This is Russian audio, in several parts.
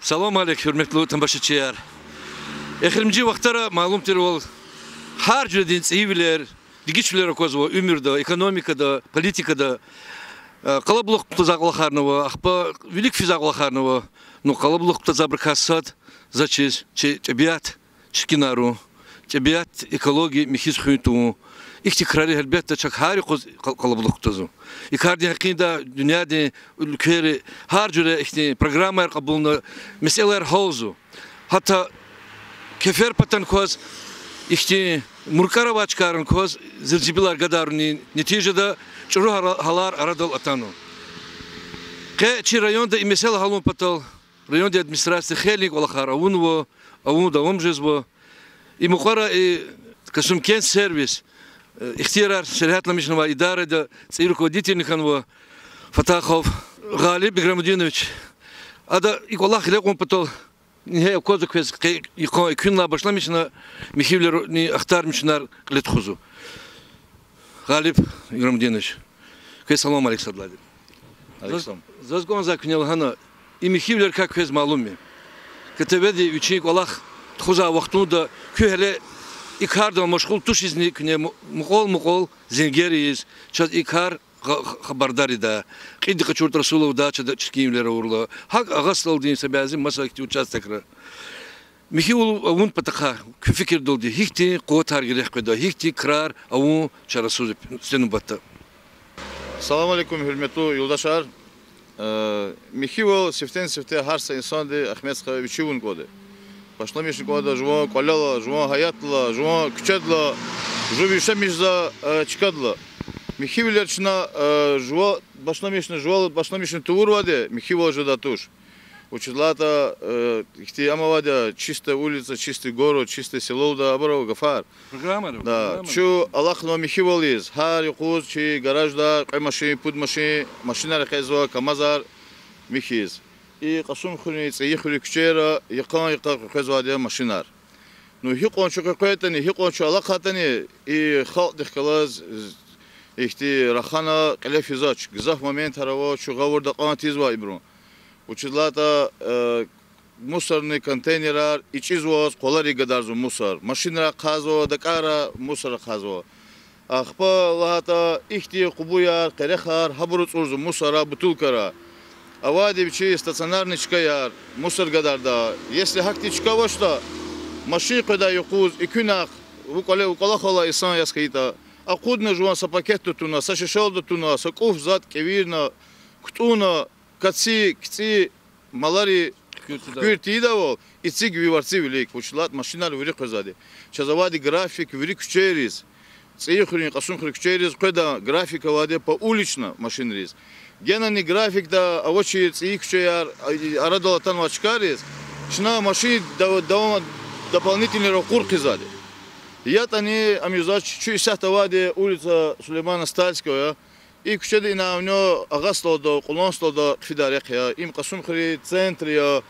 Салам алейк, hürmetli tambaşçılar. Ekhrimci vaxtara malum terol har cüredin tsiviler, digiçler kozvo ümürde, ekonomikada, politikada qalablık tuzaqlaxarnova, axpa velik fizaqlaxarnova, no qalablık tuzabırkasat, zaçiz, çebiyat, çkinaru, çebiyat ekologi mihiz xuytu. İhtikrarı elbette çok harika qalablık tuzu. İkardi hakkında dünyada ülkeleri har cüre işte programlar qabulna meseleler havzu. Hatta kefer patan koz işte murkarava çıkarın koz zilcibiler gadarını neticede çuru halar aradal atanu. Ke çi rayonda mesele halun patal rayonda administrasyon xelik olakhar avunvo avun davam jezvo. İmuqara kasum kent servis اختيار شركات لمشنا إدارة سير كوديتي نكانوا فتاخوف غالب بغرامدينوفيتش هذا يقول الله خليكم بطل نهاية كوزو كويس يكون لا باشلا مشنا مخيبلر ني اختار مشنا قلت خزو غالب بغرامدينوفيتش كويس سلام عليك صدلادي زازقون زاكنيل هنا مخيبلر كا كويس معلومي كتبدي وچيك الله خزا وقتو دا كهله İkarda meşgul tuş izni kine muqol zengeriyiz. Çat ikar xabardari da. Qidi qaçurt Rasulullah da çada çkimlere urla. Hak ağasıl din sebazi masakti uçastakra. Mihi avun pataka fikir doldi. Hikti quvvat hargileh qida. Hikti krar avun çarasuz senu batta. Assalamu alaikum hürmetli yoldaşlar. Mihi ol sifte harsa insan de Ahmet Xaviçivun kodu. Başlamışın koda juma kolala, juma hayatla, juma küçedla, juma işemizla çıkadla. Mihivler çına juma başlamışın tuğur vade, mihivler jada tuş. Учитлата ихти ама вада чистая улица, чистый город, чистое село да абаро гафар. Программа. Да. Чу Аллах на михивализ, хар юқуз чи гараж да қай машин, пуд машин, машина рахезва, камазар михиз. И қасум хуни цаихули күчера яқан қезваде машинар. Ну хиқон чу қойтани, хиқон чу Аллах хатани и халқ дихкалаз ихти рахана қилефизач. Гзах момент хараво чу гавурда қантизва ибрун. Учитлата мусорный контейнерар ичизвоз қолари гадарзу мусор. Машинара қазо, дакара мусора қазо. Ахпа лата ихти қубуяр, қерехар, хабуруц урзу мусора, бутылкара. Авади бичи стационарный чкаяр, мусор гадарда. Если хакти чкавошта, машин қода юқуз, икунах, укалахала исан яскаита. Акудна жуан са пакетту туна, са шишалду туна, са куф зад кевирна, ктуна, каци, кци, малари, кюртидавол, и циг виварци велик. Училат машинар вiri қозади. Чазавади график вiri күчериз. Цихурин қасун хри күчериз, қода графика ваде по улично машинриз. Генани график да авочи цих күчеяр, арадолатан вачкариз. Шна машин дополнительный рокур қизади. Ятани амюзач чуисахта ваде улица Сулеймана Стальского. И күчеди инавнё агастолдо, кулонстолдо фидарек я, им қасум хри центр я,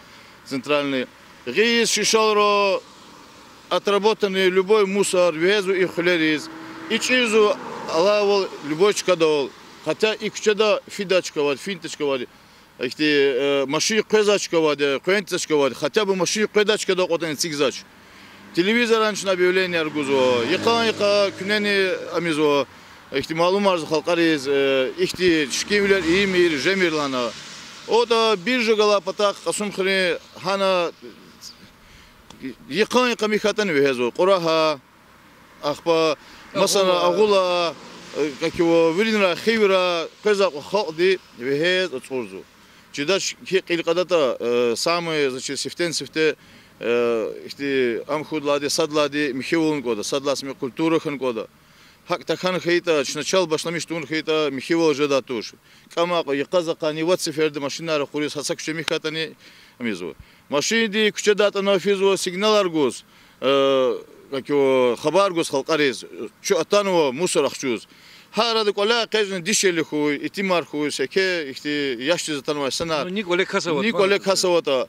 центральный. Гиз шишалро отработанный любой мусор, везу и хлериз. И чизу алавол любой чкадол. Хотя и күчеда фидачка вад, финточка вад. Ихти машин қезачка вад, қуенточка вад. Хотя бы машин қедачка да қотан цигзач. Телевизор анчна объявление аргузо. Яка күнени амизо. İhti malum arzu halkarız, ihti şikimler iyi mir, jemirlana. O da bir jogala patak kasum khri hana yıkan mikatan vehezo. Qoraha akhpa mesela agula kakivo virinra khivra qaza khadi vehez otsurzu. Чидаш qilqadata samı zaçi sifte ihti amkhudladi sadladi mihivun koda, sadlasmi kulturahın koda. Хак тахан хейта, начал башламиш тун хейта, михивол жада туш. Камако яказака не вот циферды машинара хурис хасак что михатани амизу. Машиди кучедата на физу сигнал аргус, как его хабаргус халкарис, что атанова мусор ахчуз. Харады коля каждый дишели хуй, и тимар хуй, секе ихти яшти затанова сана. Николе Хасавата. Николе Хасавата.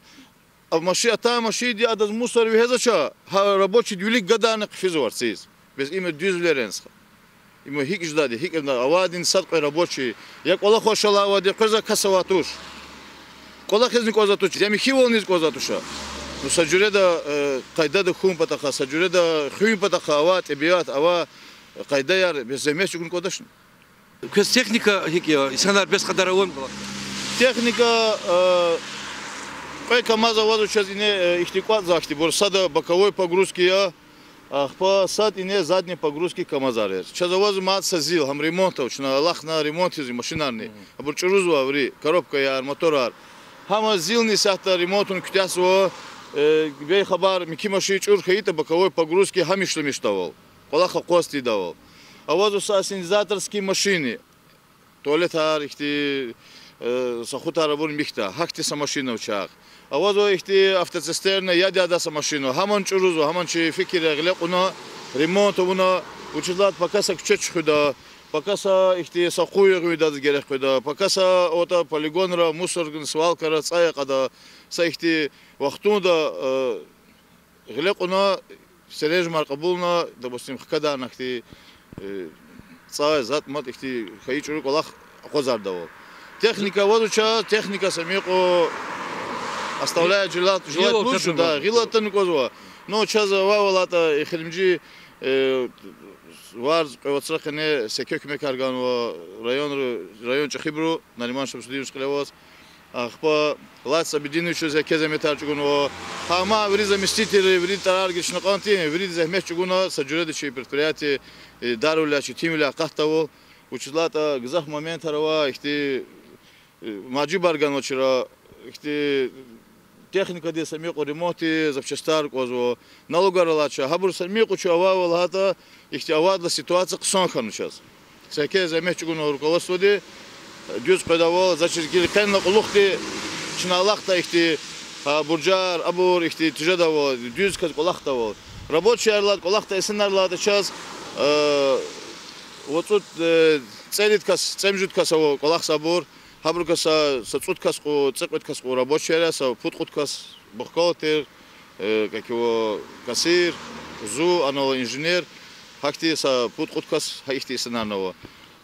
А машиди адаз мусор вехезача, рабочий двилик гаданок физу арциз. Без имя дюзлеренска. Ему хик ждади, хик на авадин садкой рабочий. Я кола хошала авади, коза касаватуш. ყოლახეზნი კვაზატუჩ ზემიხივალნის კვაზატუშა ну саჯურედა ყაიდადა ხუმ პატახა საჯურედა ხვი პატახა ავა ტებიათ ავა ყაიდაიარ ზემეს ჩუგუნ კვადაშ ქეს ტექნიკა ჰიკია ისანარ ბეს ხადარავონ техника пека маза вазу сейчас ине ихтикват захти борсада боковой погрузки я ахпа сад ине задней погрузки камазарер сейчас вазу мат сазил хам ремонтов чна аллах на ремонт из машинарный абур чурузва ври коробка я моторар хама зилни сахта ремонтун кутясо бей хабар мики маши чур хейта боковой погрузки хамишло миштавал аллаха кости давал а вазу синизаторские машины туалетар ихти сахутара бун михта хакти самашина учак авазо ихти автоцистерна ядяда машину хамон чурузу хамон чи фикире глекуна ремонтовуна училат покаса кчечхуда покаса ихти сахуйгуйда герехуда покаса ота полигонра мусоргын свалкара цайкада сайхти вахтунда глекуна сереж маркабулна допустим хкада нахти цай зат мат ихти хайчуру колах қозардавол техника водуча техника самико оставляет желать лучше да гилатан козва но чаза вавалата ихримжи варз қевацрахне секекме карганова район чахибру нариман шабсудиевич клевос ахпа лаца бединучу закеземетар чугуно хама ври заместитель ври тараргич нақанти ври захмеш чугуно саджуредичи предприятие дарулячи тимля қахтаво училата гзах момент арава ихти маджи барганочра ихти техника де самико ремонти запчастар козво налогаралача хабур самико чава лата ихти авадла ситуация қсонхан сейчас секе замечугуно руководство де дюз қадавол зачиргил қенна қулухти чиналахта ихти буржар абур ихти тижадавол дюз каз қулахтавол рабочий арлат қулахта эсенарлат сейчас вот тут целиткас цемжуткас қулах сабур хабрукаса сацуткас қу цеқветкас қу рабочий арласа путқуткас бухгалтер как его кассир зу ано инженер хакти са путқуткас ихти эсенарного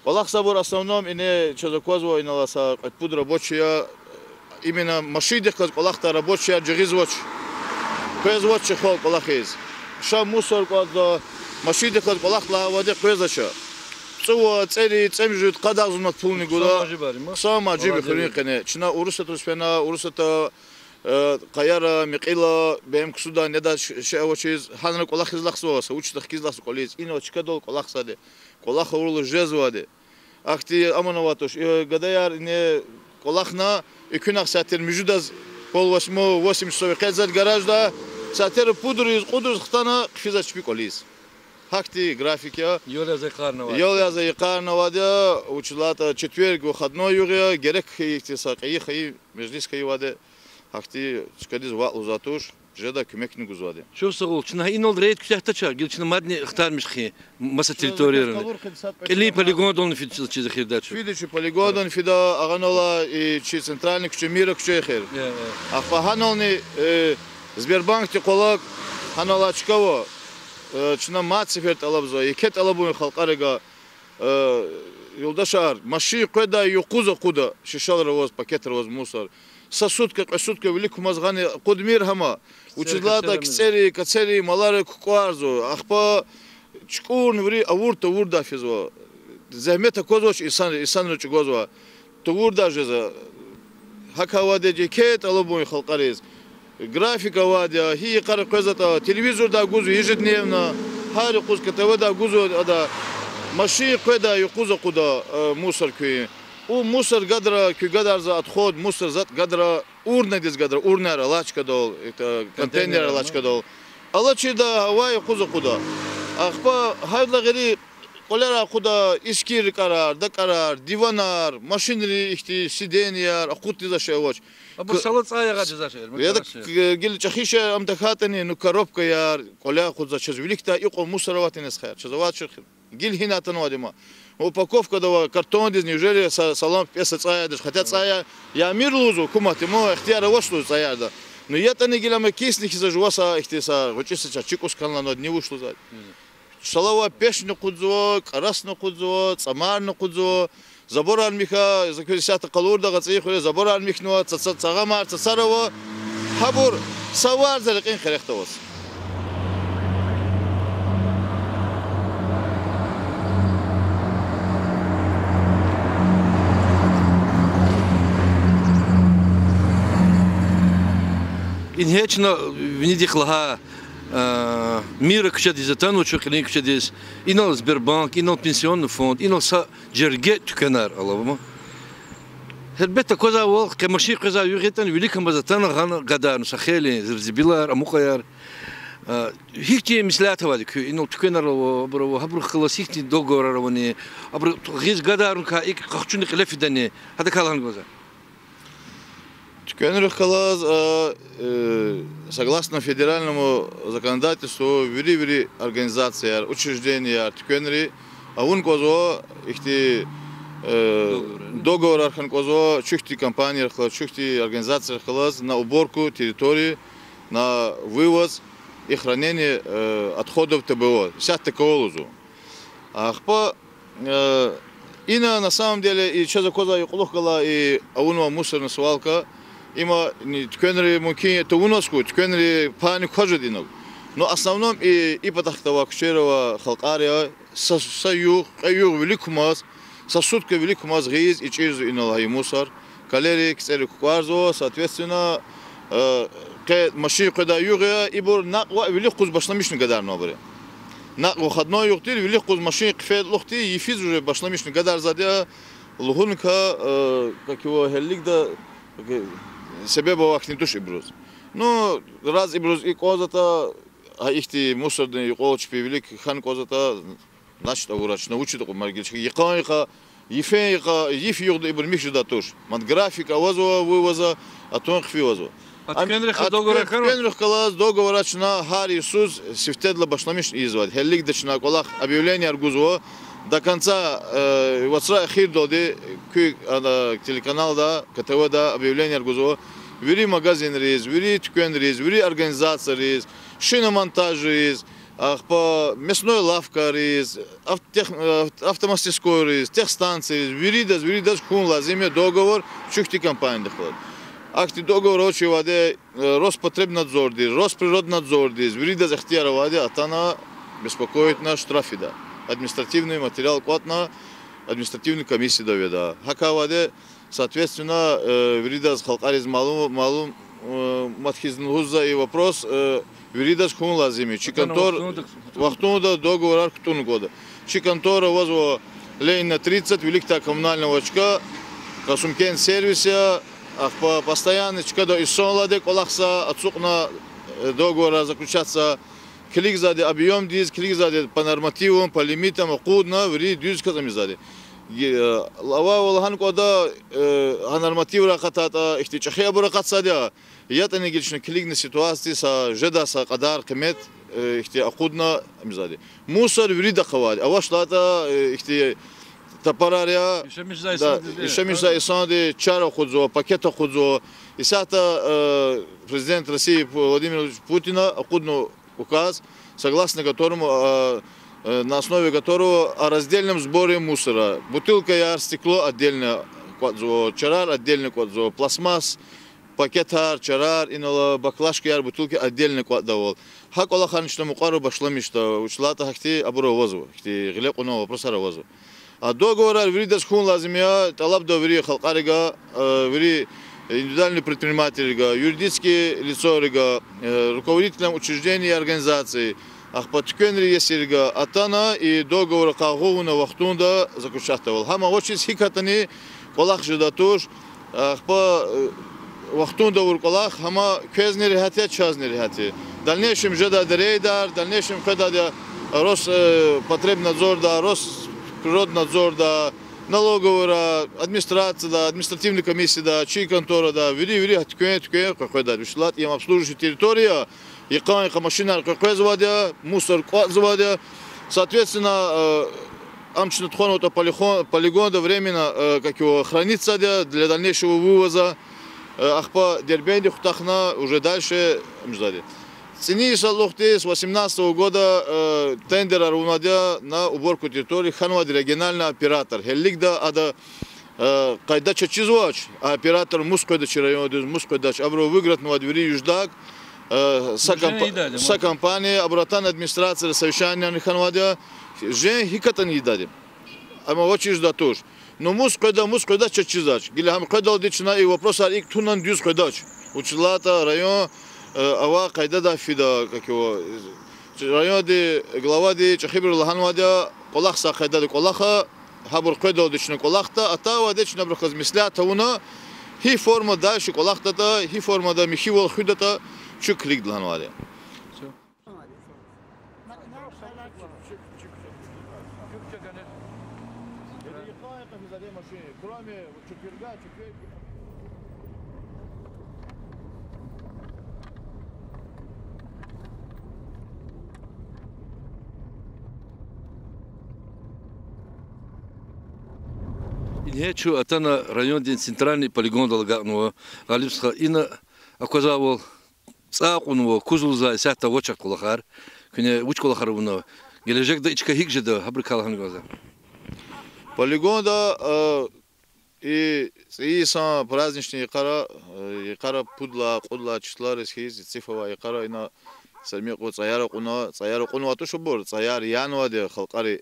Аллах сабур основном ине чазакозво иналаса пуд рабочая именно машидих каз Аллахта рабочая джигизвоч козвоч хол Аллахиз ша мусор каз машидих каз Аллахла воде козача цуо цели цемжут кадазунат пулни гуда сама джиби хринкене чина урусатус фена урусата қаяра миқила бем ксуда неда шеочиз ханрак Аллахиз лахсоса учтах кизлас колиз ино чкадол Аллахсаде Колаха урлу жезваде. Ахти амановатош. Гадаяр не колахна и кунах сатер мижудаз полвосьмо 8 часов кезат гаражда сатер пудру из кудру хтана физач пиколис. Хакти графика. Ёляза Карнова. Ёляза Карнова училата четверг выходной юга герек ихтиса кайхи межлис кайваде. Хакти чкадиз валузатуш. Жеда көмекни гузваде. Шо сагул, чина инол рейд кутяхтача, гил чина мадни хтармишхи маса территория. Или полигон фидчил чиза хирдачу. Фидичу полигон фида аганола и чи центральный куче мира куче хер. А паханолни Сбербанк те колак ханалачкаво. Чина мациферт алабзо, икет алабу халқарега юлдашар маши қеда юқуза қуда шишал равоз пакет равоз мусор. Сасутка қасутка велику мазгани қудмир хама учизлата кацери маларе кукуарзу ахпа чкурн ври авурта вурда физва захмета козоч исан ручи гозва то вурда жеза хакаваде декет алабуй халқариз графика вадя хи қар қозата телевизор да гузу ежедневно хари қузка тв да гузу ада маши қеда юқуза қуда мусор күй у мусор гадра күй гадарза отход мусор зат гадра урна дез гадра урнара лачка дол это контейнер лачка дол алачи да вай қуза қуда ахпа хайдла гери колера қуда искир карар да карар диванар машинри ихти сиденьяр ақутти за шевоч абу салат аяга жазашер я гил чахиша амтахатани ну коробка яр коля қуза чез великта иқо мусороватинес хайр чезават шер гил хинатан вадима упаковка дава картон дез неужели салам песа цая деш хотя цая я мир лузу кумати мо ихтияра вошлу цая да но я та не гилама киснихи за жуаса ихтиса вочиса чикус канлано не вышло за шалава пешну кудзо карасну кудзо цамарну кудзо забор армиха закресята калурда гацихуре забор армихнуа цагамар царова хабур савар залqin xerextavas Инхечна внидихлага мира кчад из атану чухлин кчад из инал Сбербанк, инал пенсионный фонд, инал са джерге тукенар алавма. Хербета коза вол кемаши коза югетан велика мазатана гана гадар сахели зерзибилар амухаяр. Хихти мислят вадик инал тукенар бро хабр خلاصيختي договор равани абр гиз гадар ка ик кахчуни хлефидани хада калган гоза. Тюкенрих Калаз, согласно федеральному законодательству, вери организация, учреждения Тюкенри, а он козо ихти договор архан козо чухти компания, чухти организация Калаз на уборку территории, на вывоз и хранение отходов ТБО. Вся такого лузу. Ахпа и на самом деле и что за коза и кулухкала и аунова мусорная свалка. Има тюкенри муки то у нас тюкенри пани хождинов. Но основном и потахтава кшерова халкария саюх великумаз сосудка великумаз гиз и через иналай мусор калери ксери кварзо соответственно машин куда юга и бор нақва великуз башламишни гадар набре. Нақва ходной юхтир великуз машин кфед лухти ефиз уже башламишни гадар задя лухунка как его хеллигда себе бавах не души брус. Ну, раз и брус и козата, а их ти мусорные колчпи велик хан козата, значит, урач научит такой маргельчик. Якайка, ефейка, ефюрда и бормишь да туш. Мат графика вазова вывоза, а то хфи вазова. Аткенрих договор харо. Аткенрих калаз договор ачна хар Иисус сифтедла башламиш извад. Хеллик дачна колах объявление аргузова. До конца ватсра хир доди телеканал да КТВ да объявление аргузова вери магазин рез вери тюкен рез вери организация рез шиномонтаж рез по мясной лавка рез автомастерской рез техстанции вери дас кун лазиме договор чухти компания доход акти договор очи ваде Роспотребнадзор ди Росприроднадзор ди вери дас ихтияра ваде атана беспокоит на штрафи да административный материал кватна административной комиссии доведа. Хакаваде, соответственно, веридас халкариз малум матхизнуза и вопрос веридас хун лазими. Чикантор вахтунда договор арктун года. Чикантора возво Ленина 30 великта коммунального очка Касумкен сервиса постоянно чкада и сонладе колахса отсукна договора заключаться. Клик заде объем диз, клик заде по нормативам, по лимитам, акудна, ври дюз казами заде. Лава волхан кода норматив ракатата, ихти чахия буракат садя. Я-то не гельчно клик на ситуации са жеда са кадар кемет, ихти акудна мизаде. Мусор ври дахавад, а ваш лата ихти тапарария. Еще мишза исанде чара худзо, пакета худзо. И сата президент России Владимир Путина акудно указ, согласно которому, на основе которого о раздельном сборе мусора. Бутылка яр, стекло отдельно, чарар отдельно, пластмасс, пакет яр, чарар, инала баклажка яр, бутылки отдельно квадавол. Хак Аллахан, что мукару башламишта, учлата хахти абура вазу, хахти гилек уно вопросара вазу. А договор ври дасхун лазимия, талаб до ври халкарига, ври индивидуальный предприниматель, юридическое лицо, руководителям учреждений и организаций, ахпатюкенри есерга, атана и договор кагуна вахтунда заключатывал. Хама очень хикатани, колах жидатуш, ахпа вахтунда урколах, хама кезни рехати, чазни рехати. В дальнейшем жеда дерейдар, в дальнейшем когда Роспотребнадзор да, Росприроднадзор да, налоговая администрация, да, административная комиссия, да, чьи контора, да, вери, тюкен, какой да, вишлат, им обслуживающая территория, яканка машина, какой заводя, мусор заводя, соответственно, амчный тхон это полигон, да, временно, как его хранится, для дальнейшего вывоза, ахпа дербенди хутахна уже дальше, мждади. Цениса Лухты с 2018 года тендер арунадя на уборку территории Ханвади региональный оператор. Хеллигда ада кайда чачизвач оператор Мускойдач район Мускойдач абро выиграть на двери юждак са компания обратан администрация совещания Ханвадя же хикатан идали. Ама очень жда тоже. Но Мускойдач чачизач. Гили хам кайда дична и вопрос ик тунан дюз кайдач. Училата район ава кайда да фида как его район де глава де чахибр лаханвадя колах са кайда де колаха хабур кайда дична колахта атава дична брахаз мисля тауна хи форма дальше колахта да хи форма да михивол худата чуклик лаханвадя. Кроме четверга, Нечу, а на район день центральный полигон долгого Галипска и на оказывал цакунного кузулза сята очак кулахар, кне уч кулахарунного. Гележек да ичка хигжеда хабрикалхан глаза. Полигон да и сам праздничный икара пудла числа ресхиз цифова икара ина сальмику цаяра куна ату шубур цаяр янваде халкари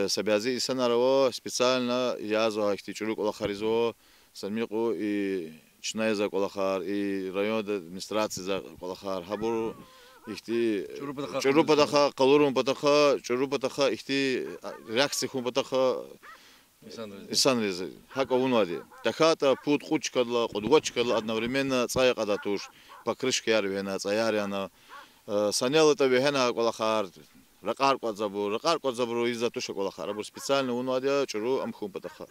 Сабязи Санарова специально язва ихтичуру колахаризо сальмику и чнайза колахар и район администрации за колахар хабур ихти чурупатаха калурум патаха чурупатаха ихти реакция хум патаха Исанрез хака унвади тахата пут кучкадла кудвачкадла одновременно цаяқада туш покрышка ярвена цаяряна санял это вехена колахар ракар кодзабру из-за туша колахар абур специально унвади чуру амхум патаха.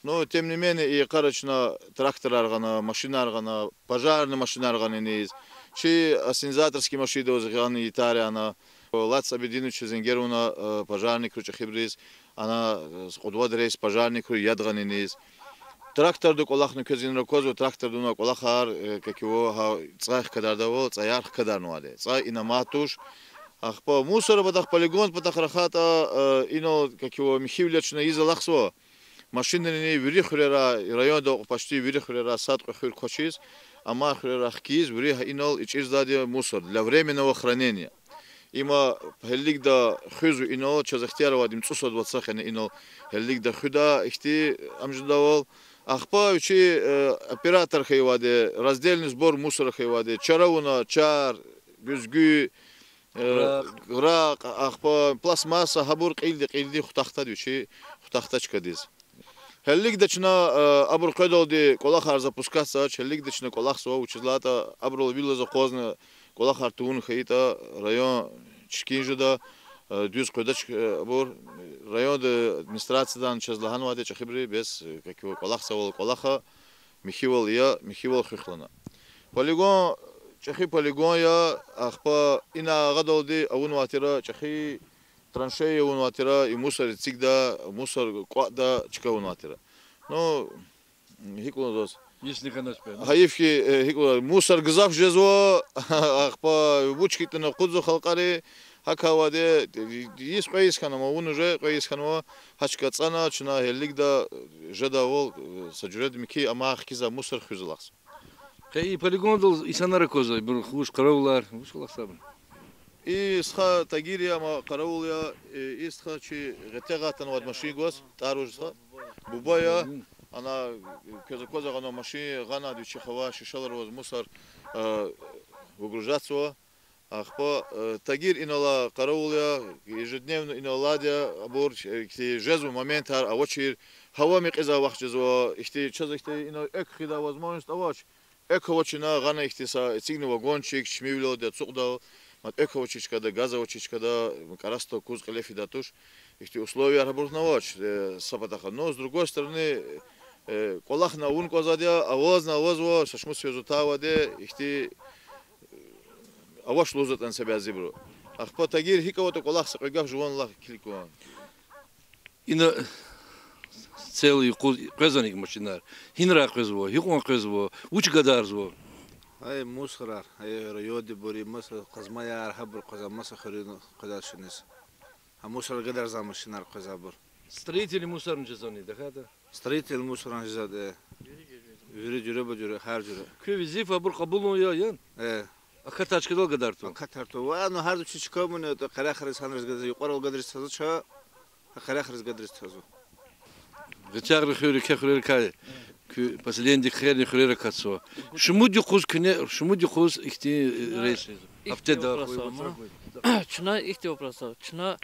Но тем не менее и карачна трактор аргана машина аргана пожарная машина аргана не из чи ассенизаторские машины озганы Италияна лац обединучи зенгеруна пожарник руча хибриз она скудва дрейс пожарник ядганы не из трактор до колахну кезинро козу трактор до колахар как его цах кадардавол цаярх кадарнуаде ца инаматуш ах по мусор батах полигон батах рахата ино как его михивлячна из лахсо машины не вирихрера район до почти вирихрера сад хир хочис ама хрера хкиз вирих инол ичиздаде мусор для временного хранения има хеллик да хузу инол чазахтярова дим 120 хена инол хеллик да худа ихти амждавол ахпа учи оператор хайваде раздельный сбор мусора хайваде чарауна чар бюзгü грак ахпа пластмасса хабур қилди хутахтад учи хутахтачка диз хеллик дачна абур қойдолди колахар запускаться хеллик дачна колахсо учизлата аброл виллаза қозна колахар тун хаита район чкинжуда дюз қойдач абур район администрациядан чазлаханваде чахибри без как его колахсавол колаха михивол хихлана полигон чахи полигон я ахпа ина гадолди авунватира чахи траншея унватира и мусор цигда мусор квада чка унватира но хикунос если канашпе хаифки хикун мусор гзав жезо ахпа бучките на кудзу халкари хакаваде есть қоисканама он уже қоисканама хачка цана чуна хеллигда жадавол саджуред мики амахки за мусор хузлахс и полигон дол исанара коза бир хуш караулар ушулахсаб и сха тагирия ма караулия и сха чи гетегатан вад машигос таружса бубая она коза гана маши гана дучи хава шишалар воз мусор выгружаться ахпа тагир инола караулия ежедневно иноладя абур жезу момент а очи хава миқиза вахт жезу ихти чазахти ино эк хида возможность авач эковочина гана ихтиса цигни вагончик чмивло де цугда мат эковочичка да газовочичка да карасто куз калефи да туш ихти условия работновач сапатаха но с другой стороны колахна ун козадя авоз на авозво шашмус сезутаваде ихти аваш лозатан себя зибру ахпа тагир хикавото колах сaqigaf жуан лах клико ина целый казаник машинар хинра казво хикон казво уч гадарзво Ay musrar, ay rayodi buri masa qazmayar habr qazamasa kharin qadashnis. Ha musrar qadar zamashinar qazabur. Строители мусорнчы зоны, да хата. Строитель мусоран жаде. Жүрө бөжөрө хар жүрө. Көвизи фабр кабулно ян. Акатачка дол гадарту. Катарту ва но хар чичкомуне то қарахрис ханрис гадар юқарал гадрис тазуча. Қарахрис гадрис тазу. Гычагры хөрө кехөрө кай. Кü последний херни хөрө катсо. Шумуди куз күне, шумуди куз ихти рейс. Аптеда. Чуна ихти вопросов. Чуна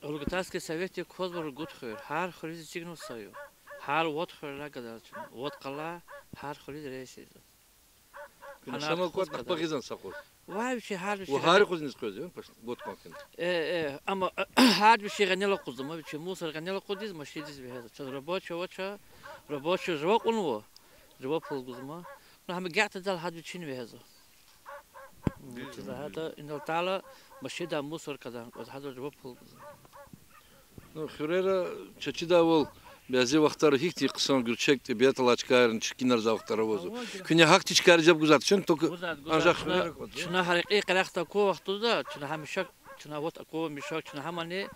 Олгатарский совет козбор гудхөр. Хар хөрөз чигнул саю. Хар вот хөрө гадар. Вот кала хар хөрөз рейс. Сама кот пагизан сакос. Вообще хар. Хар кузнес көз, вот конкин. Ама хар биши ганела куздым, вообще мусор ганела кудиз, машидиз бехаза. Чо рабочий вача, рабочий жвак унво. Жвак полгузма. Но хам гата дал хар бичин бехаза. هذا إن التعالى مشيدا مصر كذا وهذا جواب فوق. Ну хөрера чачида бол бязи вахтар хихти кысан гүрчек тебет лачкарын чикинар завахтара возу. Күне хакти чикар жап гузат чын только анжак хөрера. Чына харикы кыракта ко вактуда, чына хамишак, чына вот ко мишак, чына хамане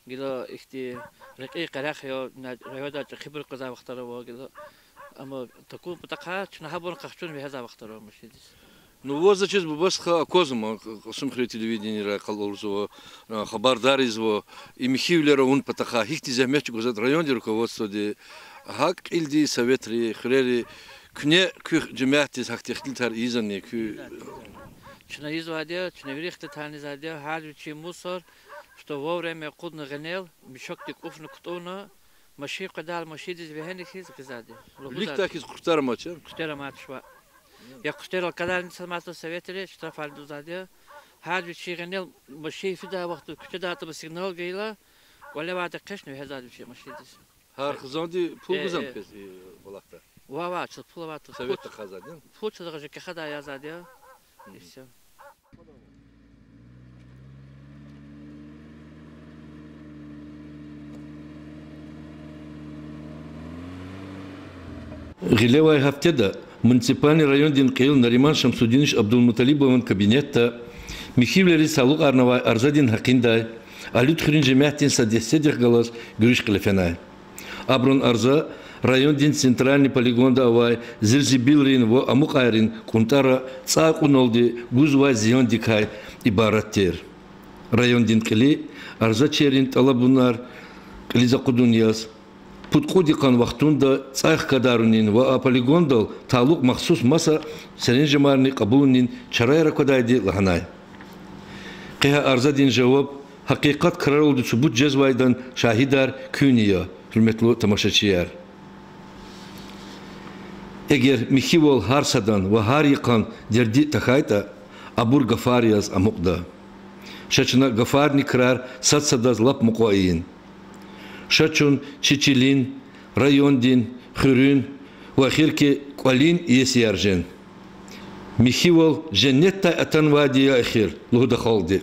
гила ихти рикы кырак я райода хибр кыза вахтара во гила. Ама таку бутака чына хабон кахчун бехаза вахтара мишидис. Ну вот зачем бабасха козма, сумхри телевидение калолзо, хабардаризво, и михивлера он потаха, хихти замечу гузат район руководство де, хак илди советри хрери, кне кюх джемяти хахтихтилтар изани кю. Чна извадя, чна вирихта тани задя, хальвичи мусор, что вовремя кудна генел, мишоктик уфна ктона, маши кадал машидис вехенихис гзадя. Ликтах из кустара мача. Кустара мачва. Я кустера кадалин самато советре, что фальду задя. Хад вичи генел маши фида вахту кустера ата сигнал гейла. Валя вата кешну хазад вичи машидис. Хар хзанди пул гузам пес волахта. Ва, что пул вата. Совет хазадин. Пул что даже кахада я задя. И все. Гилевая хафтеда. Муниципальный район Динкейл Нариман Шамсудинович Абдулмуталибовын кабинетта Михивлери Салук Арнавай Арзадин Хакиндай Алют Хринджи Мяхтин Садеседих Галас Гюриш Калефенай Аброн Арза район Дин Центральный полигон Давай Зирзибилрин во Амукайрин Кунтара Цаакунолди Гузвай Зион Дикай Ибараттер район Динкели Арза Черин Талабунар Лизакудуньяс Путқудиқан вақтунда цайх кадарунин ва полигондал талук махсус маса сенежмарни қабулнин чарайра кодайди лаханай. Қиха арзадин жауап хақиқат қарарулды субут джезвайдан шахидар күния, hürmetli тамашачияр. Егер михивол харсадан ва хариқан дерди тахайта абур гафарияз амуқда. Шачына гафарни крар сатсадаз лап муқаиин. Шачун, Чичилин, Райондин, Хюрин, Вахирки, Квалин и Есиаржен. Михивол, Женетта Атанвадия Ахир, Лудахолди.